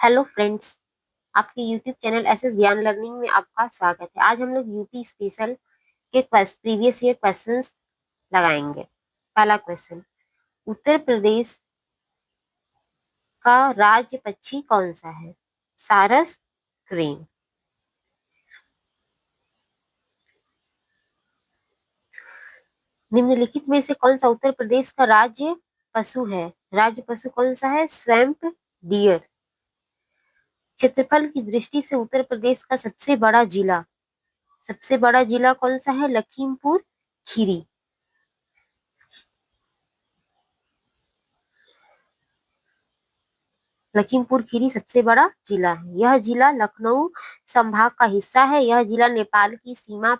Hello friends, आपके YouTube channel SS ज्ञान learning में आपका स्वागत है। आज हम लोग यूपी स्पेशल के प्रीवियस ईयर क्वेश्चंस लगाएंगे। पहला क्वेश्चन, उत्तर प्रदेश का राज्य पक्षी कौन सा है? सारस, क्रेन। निम्नलिखित में से कौन सा उत्तर प्रदेश का राज्य पशु है? राज्य पशु कौन सा है? Swamp dear. क्षेत्रफल की दृष्टि से उत्तर प्रदेश का सबसे बड़ा जिला कौन सा है? लखीमपुर खीरी। लखीमपुर खीरी सबसे बड़ा जिला है। यह जिला लखनऊ संभाग का हिस्सा है। यह जिला नेपाल की सीमा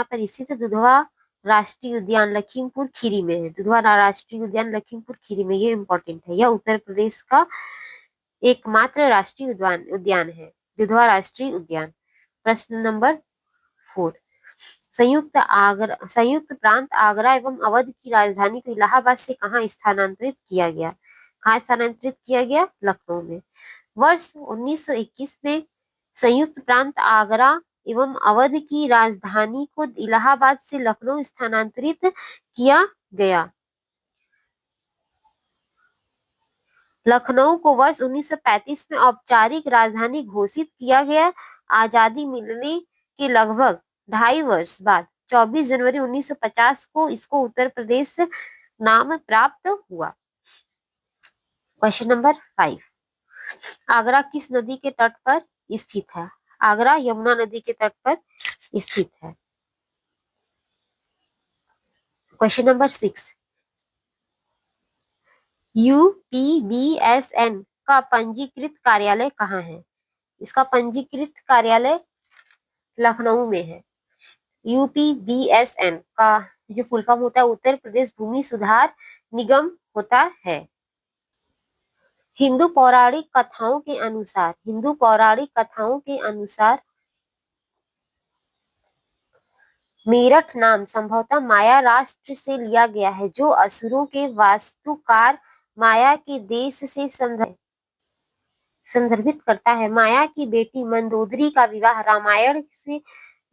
पर स्थित दुधवा राष्ट्रीय उद्यान लखीमपुर खीरी में है। दुधवा राष्ट्रीय उद्यान लखीमपुर खीरी में, ये इंपॉर्टेंट है। यह उत्तर प्रदेश का एकमात्र राष्ट्रीय उद्यान उद्यान है, दुधवा राष्ट्रीय उद्यान। प्रश्न नंबर 4, संयुक्त प्रांत आगरा एवं अवध की राजधानी को इलाहाबाद से कहाँ स्थानांतरित किया गया? कहाँ स्थानांतरित किया गया? लखनऊ में। वर्ष 1921 में संयुक्त प्रांत आगरा एवं अवध की राजधानी को इलाहाबाद से लखनऊ स्थानांतरित किया गया। लखनऊ को वर्ष 1935 में औपचारिक राजधानी घोषित किया गया। आजादी मिलने के लगभग 2.5 वर्ष बाद 24 जनवरी 1950 को इसको उत्तर प्रदेश नाम प्राप्त हुआ। क्वेश्चन नंबर 5, आगरा किस नदी के तट पर स्थित है? आगरा यमुना नदी के तट पर स्थित है। क्वेश्चन नंबर 6, यूपीबीएसएन का पंजीकृत कार्यालय कहाँ है? इसका पंजीकृत कार्यालय लखनऊ में है। यूपीबीएसएन का जो फुल फॉर्म होता है उत्तर प्रदेश भूमि सुधार निगम होता है। हिंदू पौराणिक कथाओं के अनुसार मेरठ नाम संभवतः माया राष्ट्र से लिया गया है, जो असुरों के वास्तुकार माया के देश से संदर्भित करता है। माया की बेटी मंदोदरी का विवाह रामायण से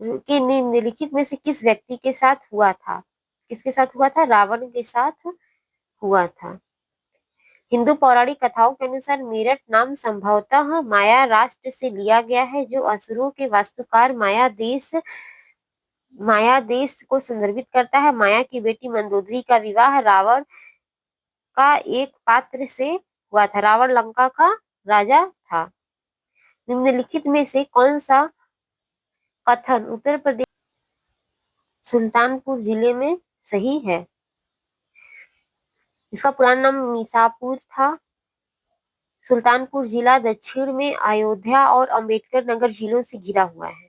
के निम्नलिखित में से किस व्यक्ति के साथ हुआ था? किसके साथ हुआ था? रावण के साथ हुआ था। हिंदू पौराणिक कथाओं के अनुसार मेरठ नाम संभवतः माया राष्ट्र से लिया गया है, जो असुरों के वास्तुकार माया देश को संदर्भित करता है। माया की बेटी मंदोदरी का विवाह रावण का एक पात्र से हुआ था। रावण लंका का राजा था। निम्नलिखित में से कौन सा कथन उत्तर प्रदेश सुल्तानपुर जिले में सही है? इसका पुराना नाम मीसापुर था। सुल्तानपुर जिला दक्षिण में अयोध्या और अंबेडकर नगर जिलों से घिरा हुआ है।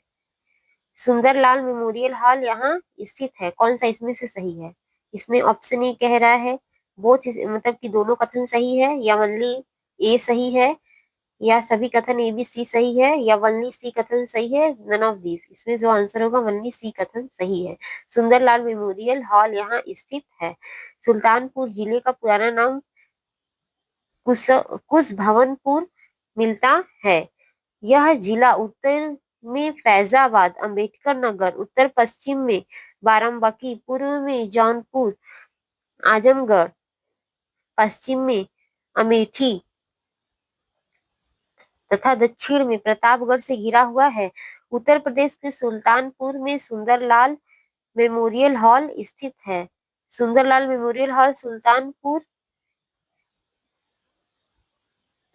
सुंदरलाल मेमोरियल हॉल यहाँ स्थित है। कौन सा इसमें से सही है? इसमें ऑप्शन ए कह रहा है बोथ, मतलब कि दोनों कथन सही है, या वनली ए सही है, या सभी कथन ए बी सी सही है, या वनली सी कथन सही है। None of this. इसमें जो आंसर होगा वनली सी कथन सही है। सुंदरलाल मेमोरियल हॉल यहाँ स्थित है। सुल्तानपुर जिले का पुराना नाम कुशभवनपुर मिलता है। यह जिला उत्तर में फैजाबाद, अंबेडकर नगर, उत्तर पश्चिम में बाराबंकी, पूर्व में जौनपुर, आजमगढ़, पश्चिम में अमेठी तथा दक्षिण में प्रतापगढ़ से घिरा हुआ है। उत्तर प्रदेश के सुल्तानपुर में सुंदरलाल मेमोरियल हॉल स्थित है। सुंदरलाल मेमोरियल हॉल सुल्तानपुर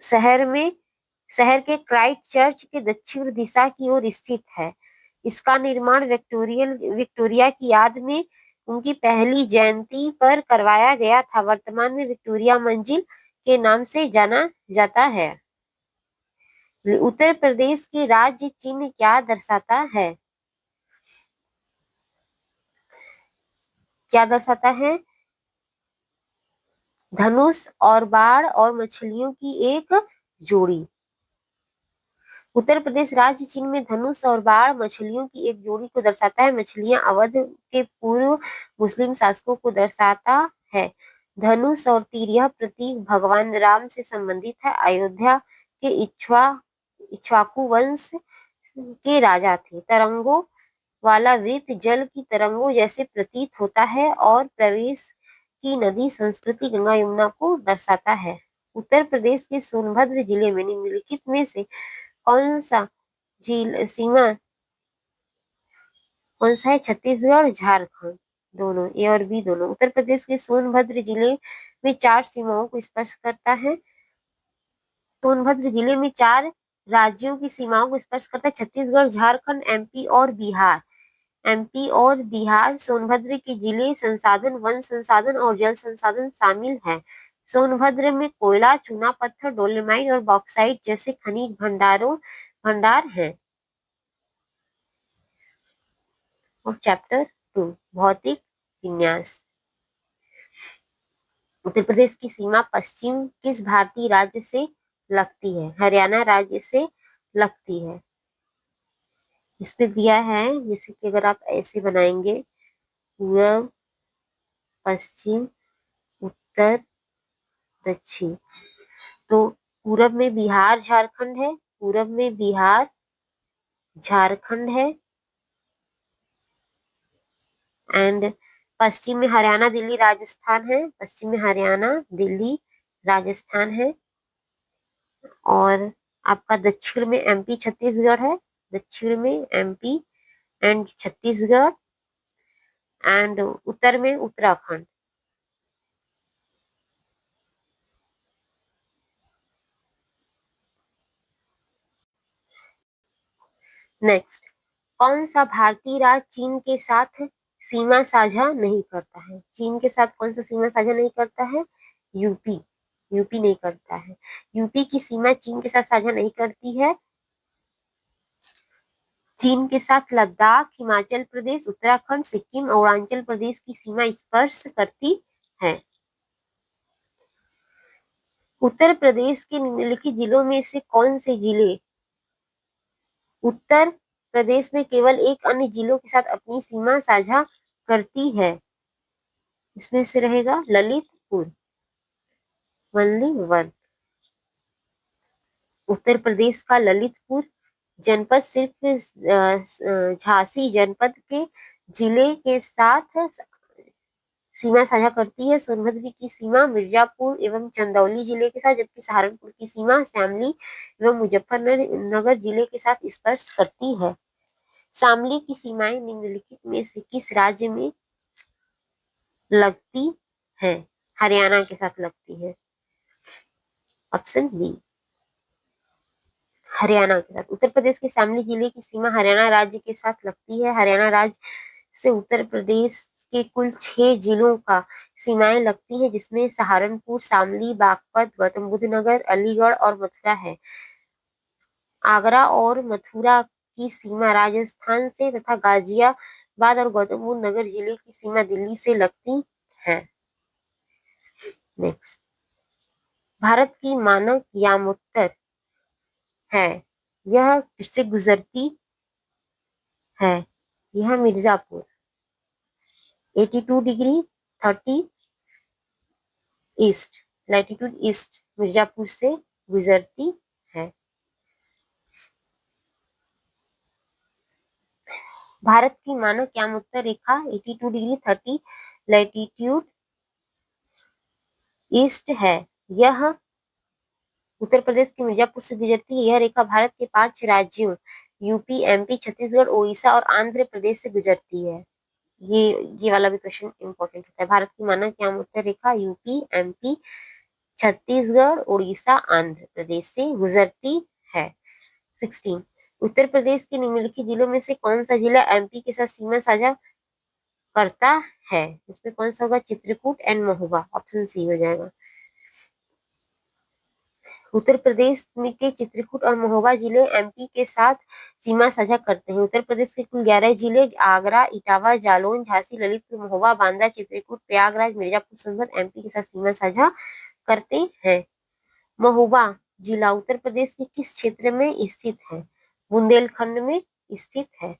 शहर के क्राइस्ट चर्च के दक्षिण दिशा की ओर स्थित है। इसका निर्माण विक्टोरिया की याद में उनकी पहली जयंती पर करवाया गया था। वर्तमान में विक्टोरिया मंजिल के नाम से जाना जाता है। उत्तर प्रदेश के राज्य चिन्ह क्या दर्शाता है? क्या दर्शाता है? धनुष और बाण और मछलियों की एक जोड़ी। उत्तर प्रदेश राज्य चिन्ह में धनुष और बाण मछलियों की एक जोड़ी को दर्शाता है। मछलियां अवध के पूर्व मुस्लिम शासकों को दर्शाता है। धनुष और तीर यह प्रतीक भगवान राम से संबंधित है। अयोध्या के इक्ष्वाकु वंश के राजा थे। तरंगों वाला वृत्त जल की तरंगों जैसे प्रतीत होता है और प्रवेश की नदी संस्कृति गंगा यमुना को दर्शाता है। उत्तर प्रदेश के सोनभद्र जिले में निम्नलिखित में से कौन सा झील सीमा कौन सा है? छत्तीसगढ़ झारखंड दोनों, ए और बी दोनों। उत्तर प्रदेश के सोनभद्र जिले में 4 सीमाओं को स्पर्श करता है। सोनभद्र जिले में 4 राज्यों की सीमाओं को स्पर्श करता है, छत्तीसगढ़, झारखंड, एमपी और बिहार। एमपी और बिहार सोनभद्र के जिले संसाधन, वन संसाधन और जल संसाधन शामिल है। सोनभद्र में कोयला, चूना पत्थर, डोलेमाइट और बॉक्साइट जैसे खनिज भंडार हैं। और चैप्टर 2 भौतिक विन्यास। उत्तर प्रदेश की सीमा पश्चिम किस भारतीय राज्य से लगती है? हरियाणा राज्य से लगती है। इसमें दिया है जैसे कि अगर आप ऐसे बनाएंगे पूर्व, पश्चिम, उत्तर, दक्षिण, तो पूरब में बिहार झारखंड है, पूरब में बिहार झारखंड है, एंड पश्चिम में हरियाणा दिल्ली राजस्थान है, पश्चिम में हरियाणा दिल्ली राजस्थान है, और आपका दक्षिण में एमपी छत्तीसगढ़ है, दक्षिण में एमपी एंड छत्तीसगढ़, एंड उत्तर में उत्तराखंड। नेक्स्ट, कौन सा भारतीय राज्य चीन के साथ सीमा साझा नहीं करता है? चीन के साथ कौन सा सीमा साझा नहीं करता है? यूपी। यूपी नहीं करता है। यूपी की सीमा चीन के साथ साझा नहीं करती है। चीन के साथ लद्दाख, हिमाचल प्रदेश, उत्तराखंड, सिक्किम और अरुणाचल प्रदेश की सीमा स्पर्श करती है। उत्तर प्रदेश के निम्नलिखित जिलों में से कौन से जिले उत्तर प्रदेश में केवल एक अन्य जिलों के साथ अपनी सीमा साझा करती है? इसमें से रहेगा ललितपुर, ओनली वन। उत्तर प्रदेश का ललितपुर जनपद सिर्फ झांसी जनपद के जिले के साथ सीमा साझा करती है। सोनभद्र की सीमा मिर्जापुर एवं चंदौली जिले के साथ, जबकि सहारनपुर की सीमा शामली एवं मुजफ्फरनगर जिले के साथ स्पर्श करती है। शामली की सीमाएं निम्नलिखित में से किस राज्य में लगती है? हरियाणा के साथ लगती है। ऑप्शन बी, हरियाणा के साथ। उत्तर प्रदेश के शामली जिले की सीमा हरियाणा राज्य के साथ लगती है। हरियाणा राज्य से उत्तर प्रदेश के कुल 6 जिलों का सीमाएं लगती हैं, जिसमें सहारनपुर, शामली, बागपत, गौतम बुद्ध नगर, अलीगढ़ और मथुरा है। आगरा और मथुरा की सीमा राजस्थान से तथा गाजियाबाद और गौतम बुद्ध नगर जिले की सीमा दिल्ली से लगती है। नेक्स्ट, भारत की मानक यामोत्तर है, यह किससे गुजरती है? यह Mirzapur 82 degree 30 east latitude east Mirzapur से गुजरती है। भारत की मानक यामोत्तर रेखा 82 डिग्री 30 लैटिट्यूड ईस्ट है। यह उत्तर प्रदेश के मिर्जापुर से गुजरती है। यह रेखा भारत के 5 राज्यों यूपी, एमपी, छत्तीसगढ़, उड़ीसा और आंध्र प्रदेश से गुजरती है। ये वाला भी क्वेश्चन इंपॉर्टेंट होता है। भारत की मानक यामोत्तर रेखा यूपी, एमपी, छत्तीसगढ़, उड़ीसा, आंध्र प्रदेश से गुजरती है। 16, उत्तर प्रदेश के निम्नलिखित जिलों में से कौन सा जिला एमपी के साथ सीमा साझा करता है? इसमें कौन सा होगा? Chitrakoot and Mahoba. Option C हो जाएगा। उत्तर प्रदेश में के चित्रकूट और महोबा जिले एमपी के साथ सीमा साझा करते हैं। उत्तर प्रदेश के कुल 11 जिले आगरा, इटावा, जालौन, झांसी, ललितपुर, महोबा, बांदा, चित्रकूट, प्रयागराज, मिर्जापुर, सोनभद्र एमपी के साथ सीमा साझा करते हैं। महोबा जिला उत्तर प्रदेश के किस क्षेत्र में स्थित है? बुंदेलखंड में स्थित है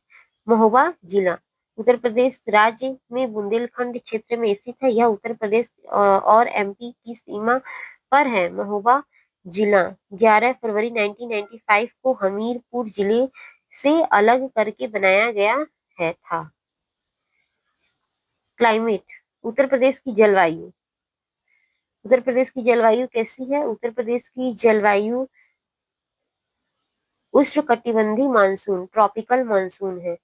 महोबा जिला। उत्तर प्रदेश राज्य में बुंदेलखंड क्षेत्र में स्थित है। यह उत्तर प्रदेश और एमपी की सीमा पर है। महोबा जिला 11 फरवरी 1995 को हमीरपुर जिले से अलग करके बनाया गया है था। क्लाइमेट, उत्तर प्रदेश की जलवायु। उत्तर प्रदेश की जलवायु कैसी है? उत्तर प्रदेश की जलवायु उष्णकटिबंधीय मानसून ट्रॉपिकल मानसून है।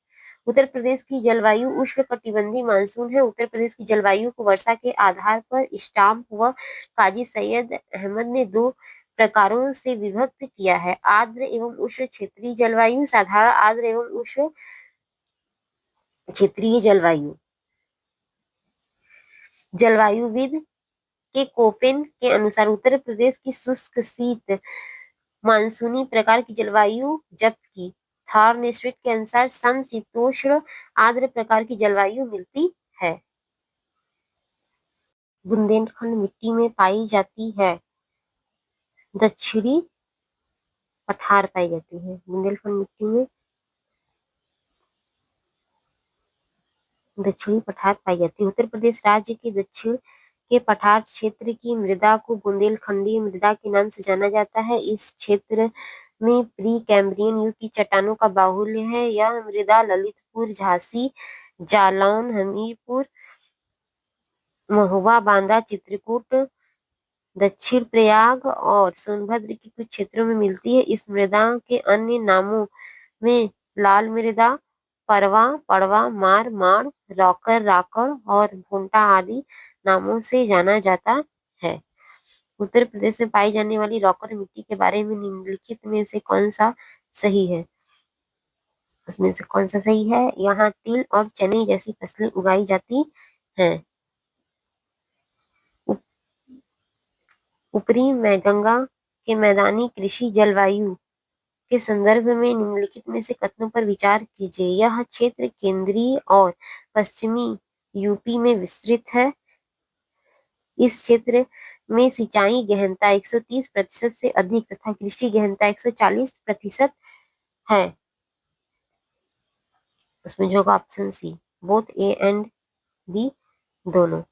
उत्तर प्रदेश की जलवायु उष्णकटिबंधीय मानसून है। उत्तर प्रदेश की जलवायु को वर्षा के आधार पर स्टाम्प व काजी सैयद अहमद ने दो प्रकारों से विभक्त किया है: आर्द्र एवं उष्ण क्षेत्रीय जलवायु, साधारण आर्द्र एवं उष्ण क्षेत्रीय जलवायु। जलवायुविद के कोपेन के अनुसार उत्तर प्रदेश की शुष्क शीत मानसूनी प्रकार की जलवायु, जबकि थॉर्नस्टेट के अनुसार समशीतोष्ण आर्द्र प्रकार की जलवायु मिलती है। बुंदेलखंड मिट्टी में पाई जाती है। दक्षिणी पठार पाई जाती है बुंदेलखंड मिट्टी में। दक्षिणी पठार पाई जाती है। उत्तर प्रदेश राज्य के दक्षिण के पठार क्षेत्र की मृदा को बुंदेलखंडीय मृदा के नाम से जाना जाता है। इस क्षेत्र में प्री कैम्ब्रियन युग की चट्टानों का बाहुल्य है। यह मृदा ललितपुर, झांसी, जालौन, हमीरपुर, महोबा, बांदा, चित्रकूट, दक्षिण प्रयाग और सोनभद्र के कुछ क्षेत्रों में मिलती है। इस मृदा के अन्य नामों में लाल मृदा, परवा, पड़वा, मार, माड़, रौकर, राकड़ और भोंटा आदि नामों से जाना जाता है। उत्तर प्रदेश में पाई जाने वाली रौकर मिट्टी के बारे में निम्नलिखित में से कौन सा सही है? उसमें से कौन सा सही है? यहाँ तिल और चने जैसी फसलें उगाई जाती हैं। ऊपरी में गंगा के मैदानी कृषि जलवायु के संदर्भ में निम्नलिखित में से कथनों पर विचार कीजिए। यह क्षेत्र केंद्रीय और पश्चिमी यूपी में विस्तृत है। इस क्षेत्र में सिंचाई गहनता 130% से अधिक तथा कृषि गहनता 140% है। उसमें जो होगा option C, both A and B दोनों।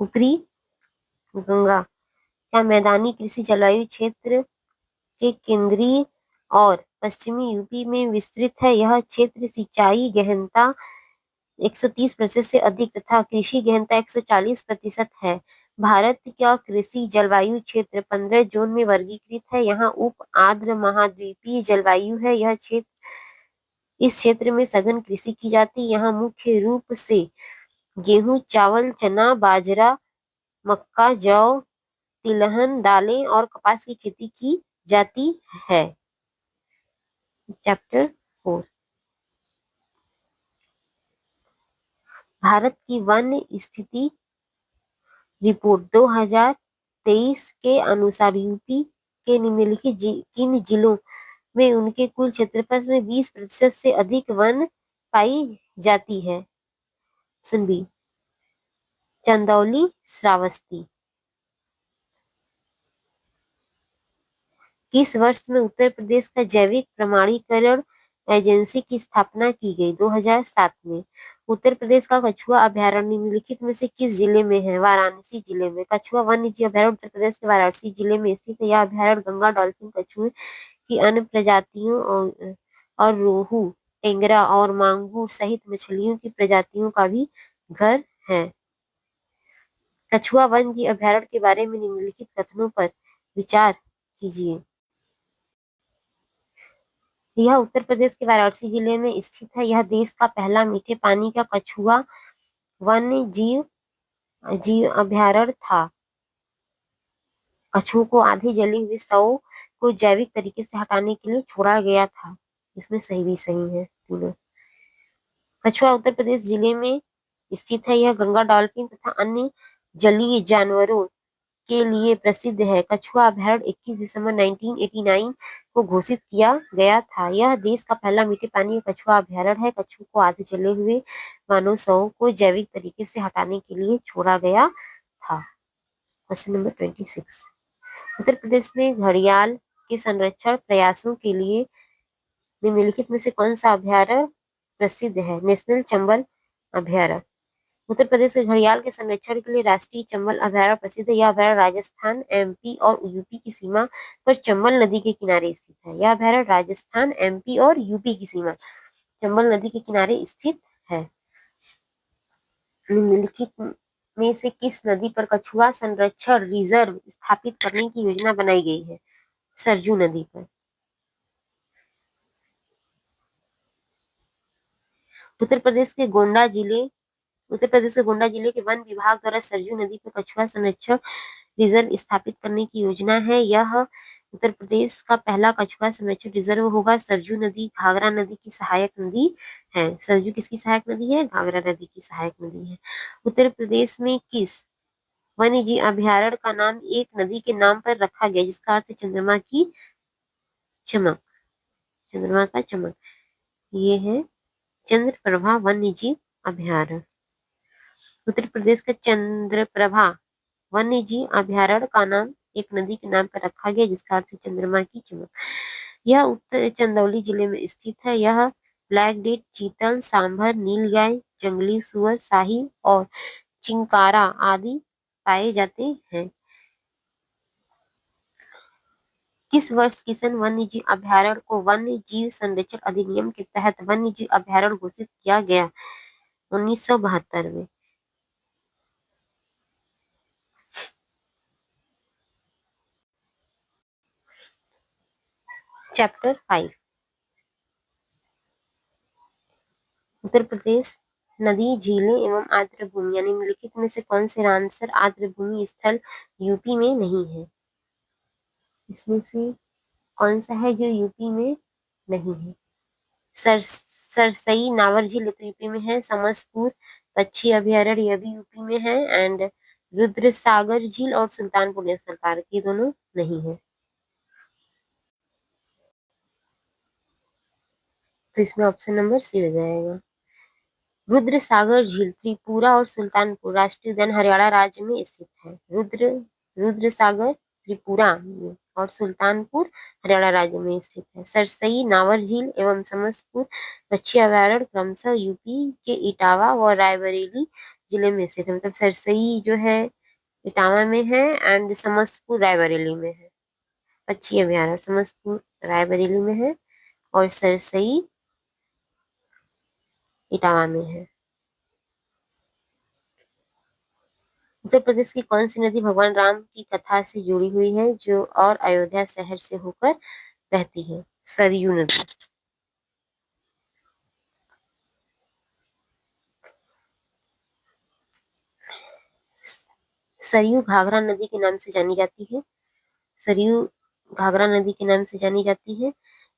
ऊपरी गंगा का मैदानी कृषि जलवायु क्षेत्र के केंद्रीय और पश्चिमी यूपी में विस्तृत है। यह क्षेत्र सिंचाई गहनता 130% से अधिक तथा कृषि गहनता 140% है। भारत का कृषि जलवायु क्षेत्र 15 जोन में वर्गीकृत है। यहाँ उप आर्द्र महाद्वीपीय जलवायु है। इस क्षेत्र में सघन कृषि की जाती है। यहाँ मुख्य रूप से गेहूं, चावल, चना, बाजरा, मक्का, जौ, तिलहन, दालें और कपास की खेती की जाती है। चैप्टर 4, भारत की वन स्थिति रिपोर्ट 2023 के अनुसार यूपी के निम्नलिखित किन जिलों में उनके कुल क्षेत्रफल में 20% से अधिक वन पाई जाती है? Option B, Chandauli, Shravasti. किस वर्ष में उत्तर प्रदेश का जैविक प्रमाणीकरण एजेंसी की स्थापना की गई? 2007 में। उत्तर प्रदेश का कछुआ अभयारण्य निम्नलिखित में से किस जिले में है? वाराणसी जिले में। कछुआ वन्य जीव अभयारण्य उत्तर प्रदेश के वाराणसी जिले में स्थित है। यह अभयारण्य गंगा डॉल्फिन, कछुए की अन्य प्रजातियों और रोहू, टेंगरा और मांगूर सहित मछलियों की प्रजातियों का भी घर है। कछुआ वन्य जीव अभयारण्य के बारे में निम्नलिखित कथनों पर विचार कीजिए। यह उत्तर प्रदेश के वाराणसी जिले में स्थित है। यह देश का पहला मीठे पानी का कछुआ वन्य जीव अभयारण्य था। कछुओं को आधी जली हुई शवों को जैविक तरीके से हटाने के लिए छोड़ा गया था। इसमें सही भी सही है तीनों। कछुआ उत्तर प्रदेश जिले में स्थित है। यह गंगा डॉल्फिन तथा अन्य जलीय जानवरों के लिए प्रसिद्ध है। कछुआ अभयारण्य 21 दिसंबर 1989 को घोषित किया गया था। यह देश का पहला मीठे पानी का कछुआ अभयारण्य है। कछुओं को आधे जले हुए मानव शवों को जैविक तरीके से हटाने के लिए छोड़ा गया था। क्वेश्चन नंबर 26, उत्तर प्रदेश में घड़ियाल के संरक्षण प्रयासों के लिए निम्नलिखित में से कौन सा अभयारण्य प्रसिद्ध है? नेशनल चंबल अभयारण्य। उत्तर प्रदेश के घड़ियाल के संरक्षण के लिए राष्ट्रीय चंबल अभयारण्य प्रसिद्ध है। यह अभयारण्य राजस्थान, एमपी और यूपी की सीमा पर चंबल नदी के किनारे स्थित है। यह अभयारण्य राजस्थान, एमपी और यूपी की सीमा चंबल नदी के किनारे स्थित है। निम्नलिखित में से किस नदी पर कछुआ संरक्षण रिजर्व स्थापित करने की योजना बनाई गई है? सरजू नदी पर। उत्तर प्रदेश के गोंडा जिले उत्तर प्रदेश के गोंडा जिले के वन विभाग द्वारा सरजू नदी पर कछुआ संरक्षण रिजर्व स्थापित करने की योजना है। यह उत्तर प्रदेश का पहला कछुआ संरक्षण रिजर्व होगा। सरजू नदी घाघरा नदी की सहायक नदी है। सरजू किसकी सहायक नदी है? घाघरा नदी की सहायक नदी है। उत्तर प्रदेश में किस वन्य जीव अभयारण्य का नाम एक नदी के नाम पर रखा गया जिसका अर्थ है चंद्रमा की चमक? चंद्रमा का चमक, ये है चंद्रप्रभा वन्य जीव अभयारण्य। उत्तर प्रदेश का चंद्रप्रभा वन्य जीव अभयारण्य का नाम एक नदी के नाम पर रखा गया जिसका अर्थ है चंद्रमा की चमक। यह उत्तर चंदौली जिले में स्थित है। यह ब्लैक डेथ, चीतल, सांभर, नीलगाय, जंगली सुअर, शाही और चिंकारा आदि पाए जाते हैं। किस वर्ष किशन वन्य जीव अभयारण्य को वन्य जीव संरक्षण अधिनियम के तहत वन्य जीव अभयारण्य घोषित किया गया? 1972 में। चैप्टर 5। उत्तर प्रदेश नदी, झीलें एवं आर्द्र भूमियां निम्नलिखित में से कौन से रामसर आर्द्र भूमि स्थल यूपी में नहीं है? इसमें से कौन सा है जो यूपी में नहीं है? सरसई नावर झील तो यूपी में है। समसपुर पक्षी अभयारण्य यह भी यूपी में है। एंड रुद्र सागर झील और सुल्तानपुर नेशनल पार्क ये दोनों नहीं है। तो इसमें ऑप्शन नंबर सी हो जाएगा। रुद्र सागर झील त्रिपुरा और सुल्तानपुर राष्ट्रीय उद्यान हरियाणा राज्य में स्थित है। रुद्र सागर त्रिपुरा में और सुल्तानपुर हरियाणा राज्य में स्थित है। सरसई नावर झील एवं समसपुर पक्षी अभयारण्य क्रमशः यूपी के इटावा व रायबरेली जिले में स्थित है। मतलब सरसई जो है इटावा में है एंड समसपुर रायबरेली में है। पक्षी अभयारण्य समसपुर रायबरेली में है और सरसई इटावा में है। उत्तर प्रदेश की कौन सी नदी भगवान राम की कथा से जुड़ी हुई है जो और अयोध्या शहर से होकर बहती है? सरयू नदी। सरयू घाघरा नदी के नाम से जानी जाती है। सरयू घाघरा नदी के नाम से जानी जाती है।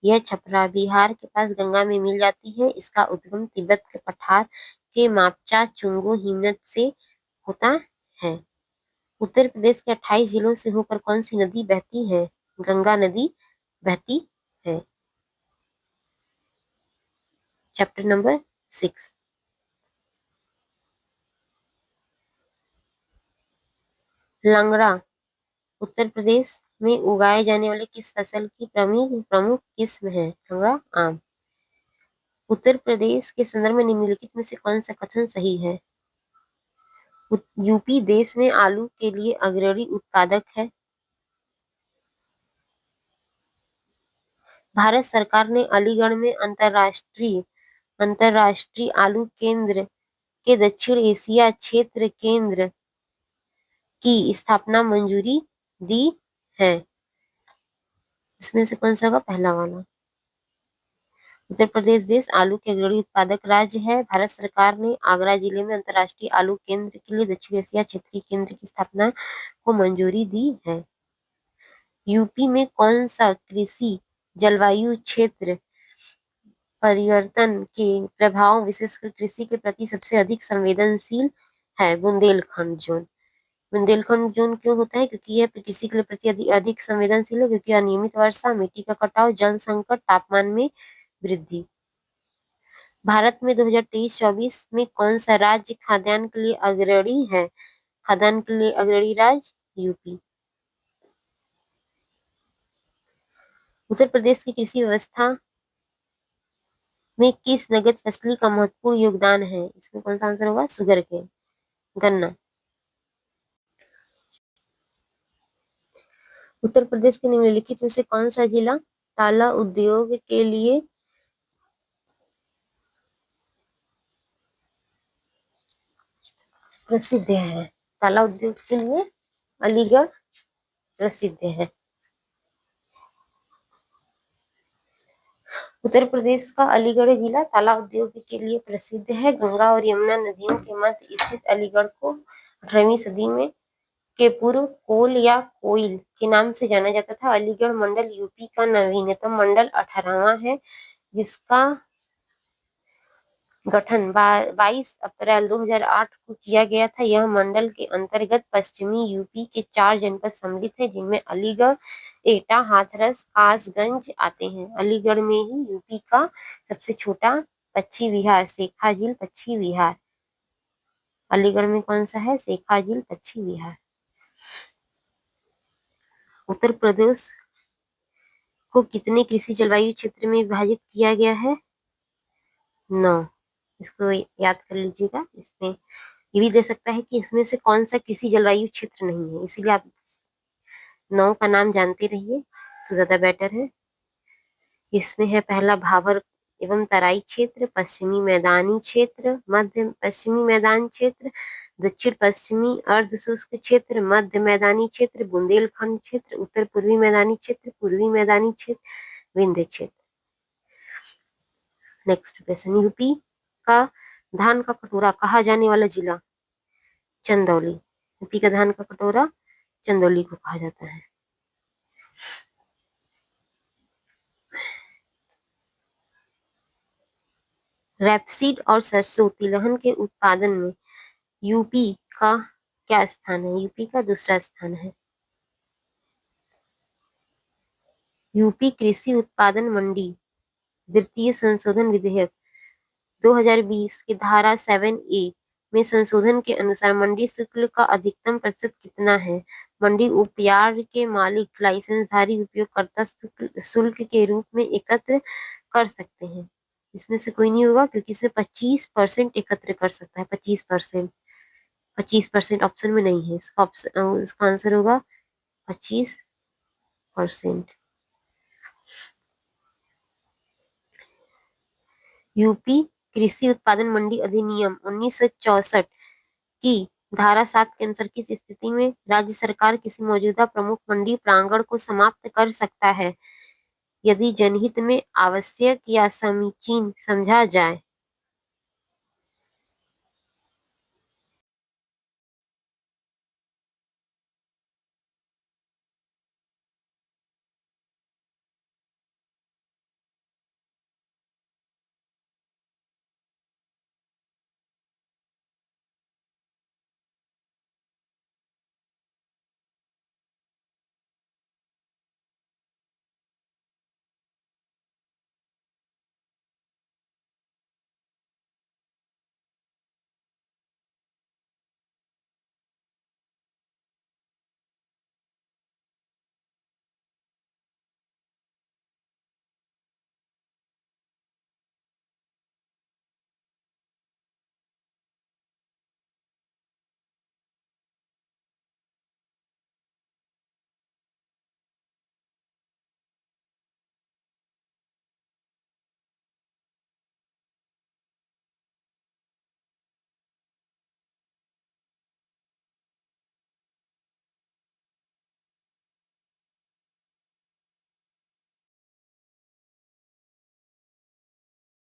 यह छपरा बिहार के पास गंगा में मिल जाती है। इसका उद्गम तिब्बत के पठार के मापचा चुंगो हिमनद से होता है। उत्तर प्रदेश के 28 जिलों से होकर कौन सी नदी बहती है? गंगा नदी बहती है। Chapter number 6। लंगड़ा उत्तर प्रदेश में उगाए जाने वाले किस फसल की प्रमुख किस्म है? लंगड़ा आम। उत्तर प्रदेश के संदर्भ में निम्नलिखित में से कौन सा कथन सही है? यूपी देश में आलू के लिए अग्रणी उत्पादक है। भारत सरकार ने अलीगढ़ में अंतर्राष्ट्रीय आलू केंद्र के दक्षिण एशिया क्षेत्र केंद्र की स्थापना मंजूरी दी है। इसमें से कौन सा होगा? पहला वाला। उत्तर प्रदेश देश आलू के अग्रणी उत्पादक राज्य है। भारत सरकार ने आगरा जिले में अंतर्राष्ट्रीय आलू केंद्र के लिए दक्षिण एशिया क्षेत्रीय केंद्र की स्थापना को मंजूरी दी है। यूपी में कौन सा कृषि जलवायु क्षेत्र परिवर्तन के प्रभाव विशेषकर कृषि के प्रति सबसे अधिक संवेदनशील है? बुंदेलखंड जोन। बुंदेलखंड जोन क्यों होता है? क्योंकि यह कृषि के प्रति अधिक संवेदनशील है, क्योंकि अनियमित वर्षा, मिट्टी का कटाव, जल संकट, तापमान में वृद्धि। भारत में 2023-24 में कौन सा राज्य खाद्यान्न के लिए अग्रणी है? खाद्यान्न के लिए अग्रणी राज्य यूपी। उत्तर प्रदेश की कृषि व्यवस्था में किस नगद फसली का महत्वपूर्ण योगदान है? इसमें कौन सा आंसर होगा? शुगर केन, गन्ना। उत्तर प्रदेश के निम्नलिखित में से कौन सा जिला ताला उद्योग के लिए प्रसिद्ध है? ताला उद्योग के लिए अलीगढ़ प्रसिद्ध है। उत्तर प्रदेश का अलीगढ़ जिला ताला उद्योग के लिए प्रसिद्ध है। गंगा और यमुना नदियों के मध्य स्थित अलीगढ़ को 18वीं सदी में के पूर्व कोल या कोइल के नाम से जाना जाता था। अलीगढ़ मंडल यूपी का नवीनतम मंडल 18वां है, जिसका गठन 22 अप्रैल 2008 को किया गया था। यह मंडल के अंतर्गत पश्चिमी यूपी के 4 जनपद सम्मिलित है, जिनमें अलीगढ़, एटा, हाथरस, कासगंज आते हैं। अलीगढ़ में ही यूपी का सबसे छोटा पक्षी विहार शेखा झील पक्षी विहार, अलीगढ़ में कौन सा है? शेखा झील पक्षी विहार। उत्तर प्रदेश को कितने कृषि जलवायु क्षेत्र में विभाजित किया गया है? 9। इसको याद कर लीजिएगा। इसमें ये भी दे सकता है कि इसमें से कौन सा कृषि जलवायु क्षेत्र नहीं है, इसीलिए आप 9 का नाम जानते रहिए तो ज्यादा बेटर है। इसमें है पहला भाबर एवं तराई क्षेत्र, पश्चिमी मैदानी क्षेत्र, मध्य पश्चिमी मैदान क्षेत्र, दक्षिण पश्चिमी अर्ध शुष्क क्षेत्र, मध्य मैदानी क्षेत्र, बुंदेलखंड क्षेत्र, उत्तर पूर्वी मैदानी क्षेत्र, पूर्वी मैदानी क्षेत्र, विंध्य क्षेत्र। नेक्स्ट क्वेश्चन, यूपी का धान का कटोरा कहा जाने वाला जिला? चंदौली। यूपी का धान का कटोरा चंदौली को कहा जाता है। रेपसीड और सरसों तिलहन के उत्पादन में यूपी का क्या स्थान है? यूपी का दूसरा स्थान है। यूपी कृषि उत्पादन मंडी द्वितीय संशोधन विधेयक 2020 की धारा 7A में संशोधन के अनुसार मंडी शुल्क का अधिकतम प्रतिशत कितना है? मंडी उपयार्ड के मालिक लाइसेंसधारी उपयोगकर्ता शुल्क के रूप में एकत्र कर सकते हैं। इसमें से कोई नहीं होगा क्योंकि इसमें 25% एकत्र कर सकता है। 25%, 25% ऑप्शन में नहीं है। इसका आंसर होगा 25%। यूपी कृषि उत्पादन मंडी अधिनियम 1964 की धारा 7 के अनुसार किस स्थिति में राज्य सरकार किसी मौजूदा प्रमुख मंडी प्रांगण को समाप्त कर सकता है? यदि जनहित में आवश्यक या समीचीन समझा जाए।